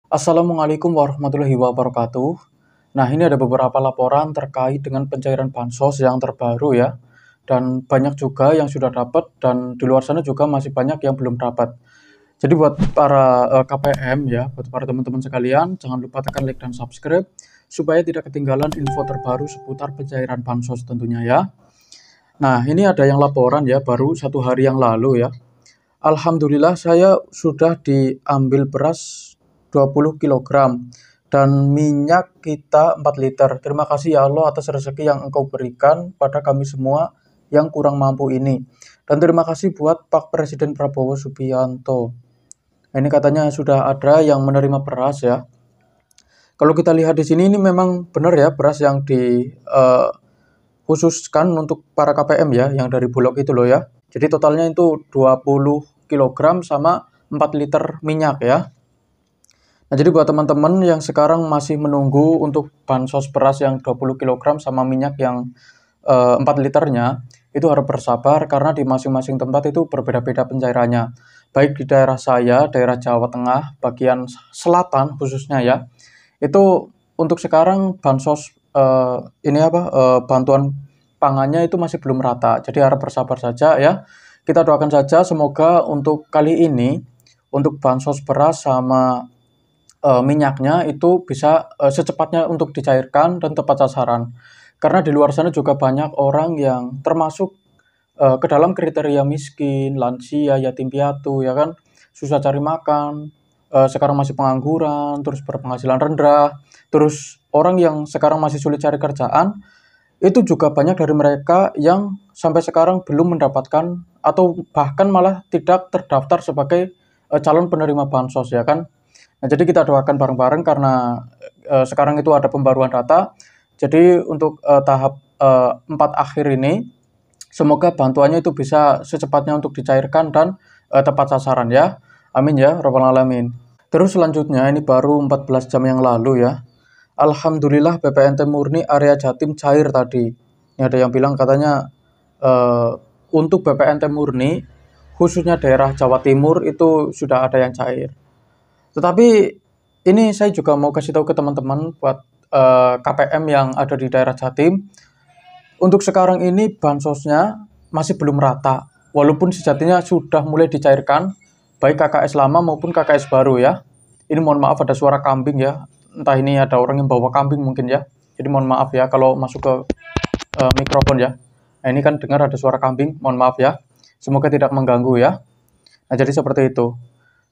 Assalamualaikum warahmatullahi wabarakatuh. Nah, ini ada beberapa laporan terkait dengan pencairan bansos yang terbaru ya. Dan banyak juga yang sudah dapat dan di luar sana juga masih banyak yang belum dapat. Jadi buat para KPM ya, buat para teman-teman sekalian, jangan lupa tekan like dan subscribe supaya tidak ketinggalan info terbaru seputar pencairan bansos tentunya ya. Nah, ini ada yang laporan ya, baru 1 hari yang lalu ya. Alhamdulillah saya sudah diambil beras 20 kilogram dan minyak kita 4 liter. Terima kasih ya Allah atas rezeki yang Engkau berikan pada kami semua yang kurang mampu ini. Dan terima kasih buat Pak Presiden Prabowo Subianto. Ini katanya sudah ada yang menerima beras ya. Kalau kita lihat di sini ini memang benar ya, beras yang khususkan untuk para KPM ya, yang dari Bulog itu loh ya. Jadi totalnya itu 20 kilogram sama 4 liter minyak ya. Nah, jadi buat teman-teman yang sekarang masih menunggu untuk bansos beras yang 20 kilogram sama minyak yang 4 liternya, itu harus bersabar karena di masing-masing tempat itu berbeda-beda pencairannya. Baik di daerah saya, daerah Jawa Tengah, bagian selatan khususnya ya, itu untuk sekarang bansos bantuan pangannya itu masih belum rata. Jadi harap bersabar saja ya. Kita doakan saja semoga untuk kali ini untuk bansos beras sama minyaknya itu bisa secepatnya untuk dicairkan dan tepat sasaran. Karena di luar sana juga banyak orang yang termasuk ke dalam kriteria miskin, lansia, yatim piatu, ya kan, susah cari makan, sekarang masih pengangguran, terus berpenghasilan rendah, terus orang yang sekarang masih sulit cari kerjaan, itu juga banyak dari mereka yang sampai sekarang belum mendapatkan atau bahkan malah tidak terdaftar sebagai calon penerima bansos ya kan. Nah, jadi kita doakan bareng-bareng karena sekarang itu ada pembaruan data. Jadi untuk tahap 4 akhir ini, semoga bantuannya itu bisa secepatnya untuk dicairkan dan tepat sasaran ya. Amin ya, Rabbal Alamin. Terus selanjutnya ini baru 14 jam yang lalu ya. Alhamdulillah BPNT murni area Jatim cair tadi. Ini ada yang bilang katanya untuk BPNT murni khususnya daerah Jawa Timur itu sudah ada yang cair. Tetapi ini saya juga mau kasih tahu ke teman-teman buat KPM yang ada di daerah Jatim. Untuk sekarang ini bansosnya masih belum rata. Walaupun sejatinya sudah mulai dicairkan baik KKS lama maupun KKS baru ya. Ini mohon maaf ada suara kambing ya. Entah ini ada orang yang bawa kambing mungkin ya. Jadi mohon maaf ya kalau masuk ke mikrofon ya. Nah, ini kan dengar ada suara kambing, mohon maaf ya. Semoga tidak mengganggu ya. Nah, jadi seperti itu.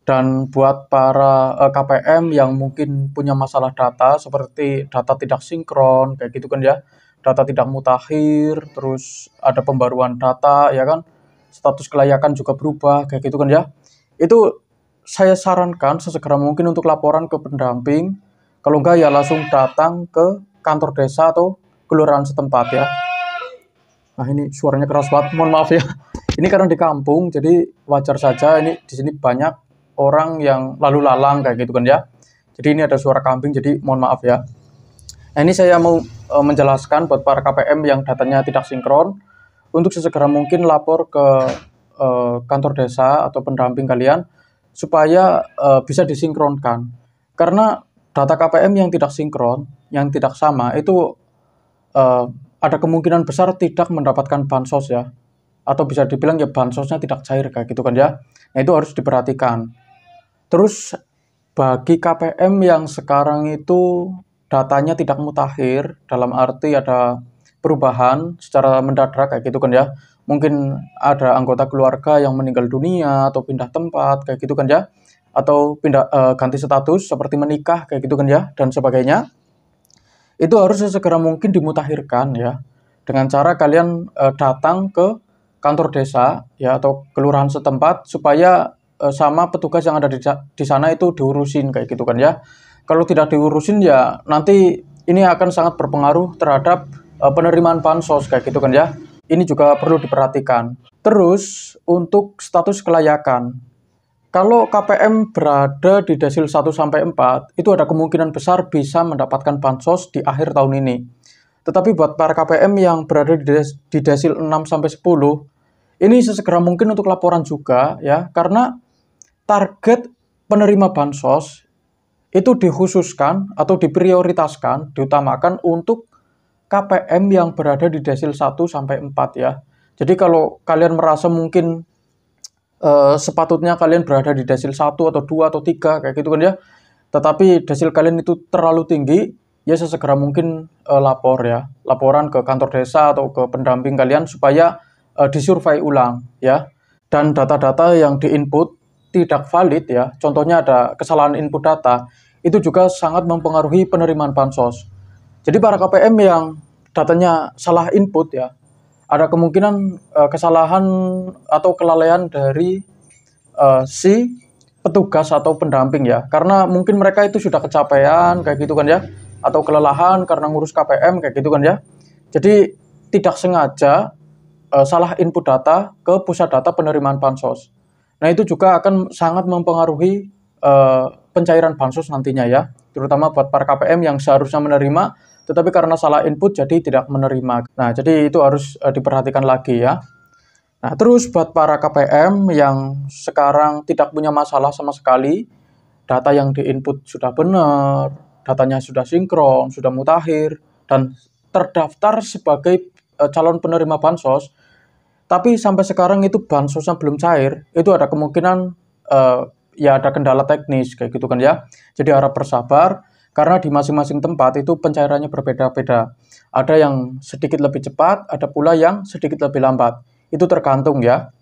Dan buat para KPM yang mungkin punya masalah data seperti data tidak sinkron kayak gitu kan ya. Data tidak mutakhir, terus ada pembaruan data ya kan. Status kelayakan juga berubah kayak gitu kan ya. Itu saya sarankan sesegera mungkin untuk laporan ke pendamping. Kalau enggak ya langsung datang ke kantor desa atau kelurahan setempat ya. Nah, ini suaranya keras banget, mohon maaf ya. Ini karena di kampung, jadi wajar saja ini di sini banyak orang yang lalu lalang kayak gitu kan ya. Jadi ini ada suara kambing, jadi mohon maaf ya. Nah, ini saya mau menjelaskan buat para KPM yang datanya tidak sinkron, untuk sesegera mungkin lapor ke kantor desa atau pendamping kalian supaya bisa disinkronkan. Karena data KPM yang tidak sinkron, yang tidak sama itu ada kemungkinan besar tidak mendapatkan bansos ya, atau bisa dibilang ya bansosnya tidak cair kayak gitu kan ya. Nah, itu harus diperhatikan. Terus bagi KPM yang sekarang itu datanya tidak mutakhir, dalam arti ada perubahan secara mendadak kayak gitu kan ya. Mungkin ada anggota keluarga yang meninggal dunia atau pindah tempat kayak gitu kan ya. Atau pindah ganti status seperti menikah kayak gitu kan ya dan sebagainya. Itu harus sesegera mungkin dimutakhirkan ya. Dengan cara kalian datang ke kantor desa ya atau kelurahan setempat supaya sama petugas yang ada di sana itu diurusin kayak gitu kan ya. Kalau tidak diurusin ya nanti ini akan sangat berpengaruh terhadap penerimaan bansos kayak gitu kan ya. Ini juga perlu diperhatikan. Terus untuk status kelayakan. Kalau KPM berada di desil 1 sampai 4, itu ada kemungkinan besar bisa mendapatkan bansos di akhir tahun ini. Tetapi buat para KPM yang berada di desil 6 sampai 10, ini sesegera mungkin untuk laporan juga ya, karena target penerima bansos itu dikhususkan atau diprioritaskan, diutamakan untuk KPM yang berada di desil 1 sampai 4 ya. Jadi kalau kalian merasa mungkin sepatutnya kalian berada di desil 1 atau 2 atau 3 kayak gitu kan ya. Tetapi desil kalian itu terlalu tinggi, ya sesegera mungkin lapor ya. Laporan ke kantor desa atau ke pendamping kalian supaya disurvei ulang ya. Dan data-data yang diinput tidak valid ya. Contohnya ada kesalahan input data, itu juga sangat mempengaruhi penerimaan bansos. Jadi para KPM yang datanya salah input ya, ada kemungkinan kesalahan atau kelalaian dari si petugas atau pendamping ya, karena mungkin mereka itu sudah kecapean kayak gitu kan ya, atau kelelahan karena ngurus KPM kayak gitu kan ya. Jadi tidak sengaja salah input data ke pusat data penerimaan bansos. Nah itu juga akan sangat mempengaruhi pencairan bansos nantinya ya, terutama buat para KPM yang seharusnya menerima tetapi karena salah input jadi tidak menerima. Nah, jadi itu harus diperhatikan lagi ya. Nah, terus buat para KPM yang sekarang tidak punya masalah sama sekali, data yang diinput sudah benar, datanya sudah sinkron, sudah mutakhir, dan terdaftar sebagai calon penerima bansos, tapi sampai sekarang itu bansosnya belum cair, itu ada kemungkinan ya ada kendala teknis kayak gitu kan ya. Jadi harap bersabar, karena di masing-masing tempat itu pencairannya berbeda-beda. Ada yang sedikit lebih cepat, ada pula yang sedikit lebih lambat. Itu tergantung ya.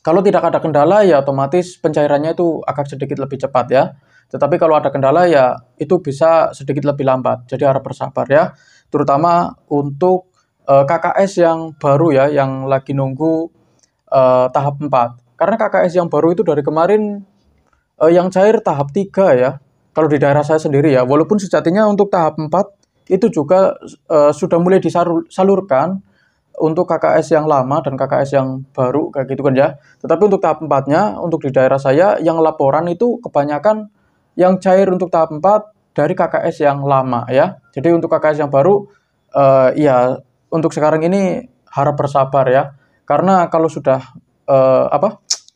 Kalau tidak ada kendala ya otomatis pencairannya itu akan sedikit lebih cepat ya. Tetapi kalau ada kendala ya itu bisa sedikit lebih lambat. Jadi harap bersabar ya. Terutama untuk KKS yang baru ya, yang lagi nunggu tahap 4. Karena KKS yang baru itu dari kemarin yang cair tahap 3 ya. Kalau di daerah saya sendiri ya, walaupun sejatinya untuk tahap 4 itu juga sudah mulai disalurkan untuk KKS yang lama dan KKS yang baru kayak gitu kan ya. Tetapi untuk tahap 4-nya, untuk di daerah saya yang laporan itu kebanyakan yang cair untuk tahap 4 dari KKS yang lama ya. Jadi untuk KKS yang baru ya untuk sekarang ini harap bersabar ya. Karena kalau sudah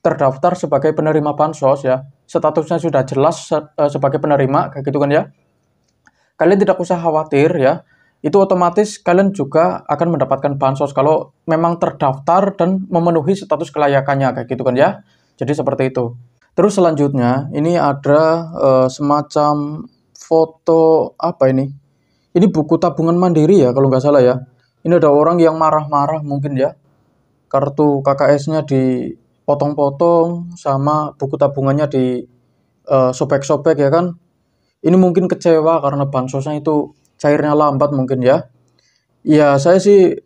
terdaftar sebagai penerima bansos ya, statusnya sudah jelas sebagai penerima kayak gitu kan ya, kalian tidak usah khawatir ya, itu otomatis kalian juga akan mendapatkan bansos kalau memang terdaftar dan memenuhi status kelayakannya kayak gitu kan ya. Jadi seperti itu. Terus selanjutnya ini ada semacam foto apa ini? Ini buku tabungan mandiri ya kalau nggak salah ya. Ini ada orang yang marah-marah mungkin ya, kartu KKS-nya dipotong-potong sama buku tabungannya di sobek-sobek ya kan. Ini mungkin kecewa karena bansosnya itu cairnya lambat mungkin ya. Ya saya sih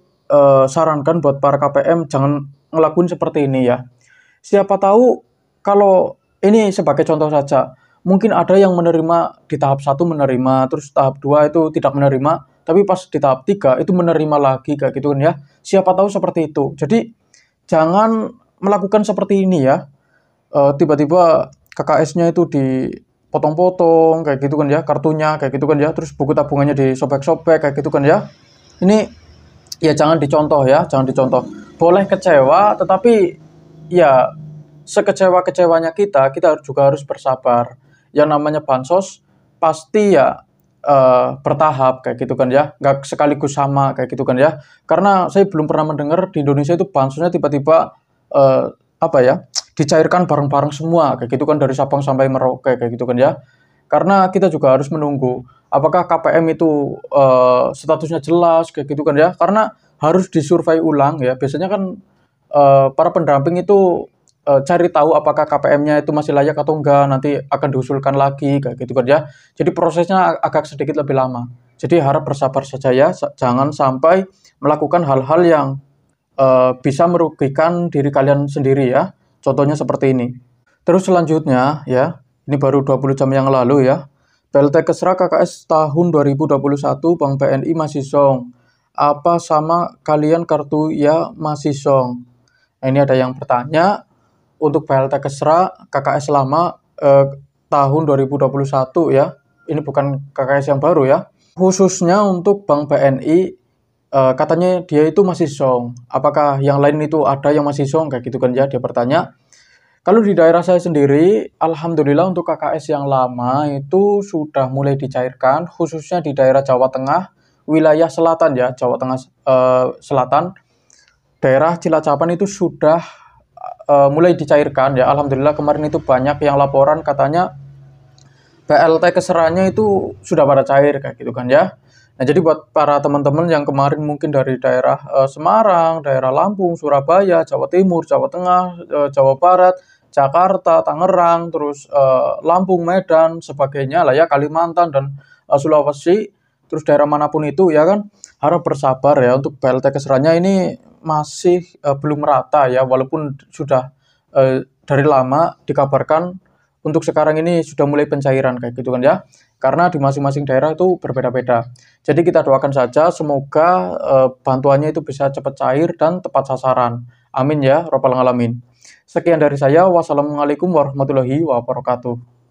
sarankan buat para KPM jangan ngelakuin seperti ini ya. Siapa tahu kalau ini sebagai contoh saja, mungkin ada yang menerima di tahap 1 menerima, terus tahap 2 itu tidak menerima, tapi pas di tahap 3 itu menerima lagi kayak gitu kan ya. Siapa tahu seperti itu. Jadi jangan melakukan seperti ini ya. Tiba-tiba KKS-nya itu dipotong-potong kayak gitu kan ya, kartunya kayak gitu kan ya, terus buku tabungannya disobek-sobek kayak gitu kan ya. Ini ya jangan dicontoh ya, jangan dicontoh. Boleh kecewa, tetapi ya sekecewa-kecewanya kita juga harus bersabar. Yang namanya bansos pasti ya bertahap kayak gitu kan ya, nggak sekaligus sama kayak gitu kan ya. Karena saya belum pernah mendengar di Indonesia itu bansosnya tiba-tiba dicairkan bareng-bareng semua kayak gitu kan, dari Sabang sampai Merauke kayak gitu kan ya. Karena kita juga harus menunggu apakah KPM itu statusnya jelas kayak gitu kan ya, karena harus disurvei ulang ya. Biasanya kan para pendamping itu cari tahu apakah KPM-nya itu masih layak atau enggak, nanti akan diusulkan lagi kayak gitu kan ya. Jadi prosesnya agak sedikit lebih lama. Jadi harap bersabar saja ya, jangan sampai melakukan hal-hal yang bisa merugikan diri kalian sendiri ya. Contohnya seperti ini. Terus selanjutnya ya, ini baru 20 jam yang lalu ya. PLT Kesra KKS tahun 2021 Bank BNI masih song. Apa sama kalian kartu ya masih song? Nah, ini ada yang bertanya, untuk PLT Kesra KKS lama tahun 2021 ya. Ini bukan KKS yang baru ya. Khususnya untuk Bank BNI katanya dia itu masih song. Apakah yang lain itu ada yang masih song kayak gitu kan ya, dia bertanya. Kalau di daerah saya sendiri, alhamdulillah untuk KKS yang lama itu sudah mulai dicairkan, khususnya di daerah Jawa Tengah, wilayah selatan ya, Jawa Tengah selatan, daerah Cilacapan itu sudah mulai dicairkan ya. Alhamdulillah kemarin itu banyak yang laporan katanya PLT keserannya itu sudah pada cair kayak gitu kan ya. Nah, jadi buat para teman-teman yang kemarin mungkin dari daerah Semarang, daerah Lampung, Surabaya, Jawa Timur, Jawa Tengah, Jawa Barat, Jakarta, Tangerang, terus Lampung, Medan, sebagainya lah ya, Kalimantan dan Sulawesi, terus daerah manapun itu ya kan, harap bersabar ya untuk PLT keserannya ini masih belum rata ya, walaupun sudah dari lama dikabarkan untuk sekarang ini sudah mulai pencairan kayak gitu kan ya. Karena di masing-masing daerah itu berbeda-beda. Jadi kita doakan saja semoga bantuannya itu bisa cepat cair dan tepat sasaran. Amin ya, robbal alamin. Sekian dari saya. Wassalamualaikum warahmatullahi wabarakatuh.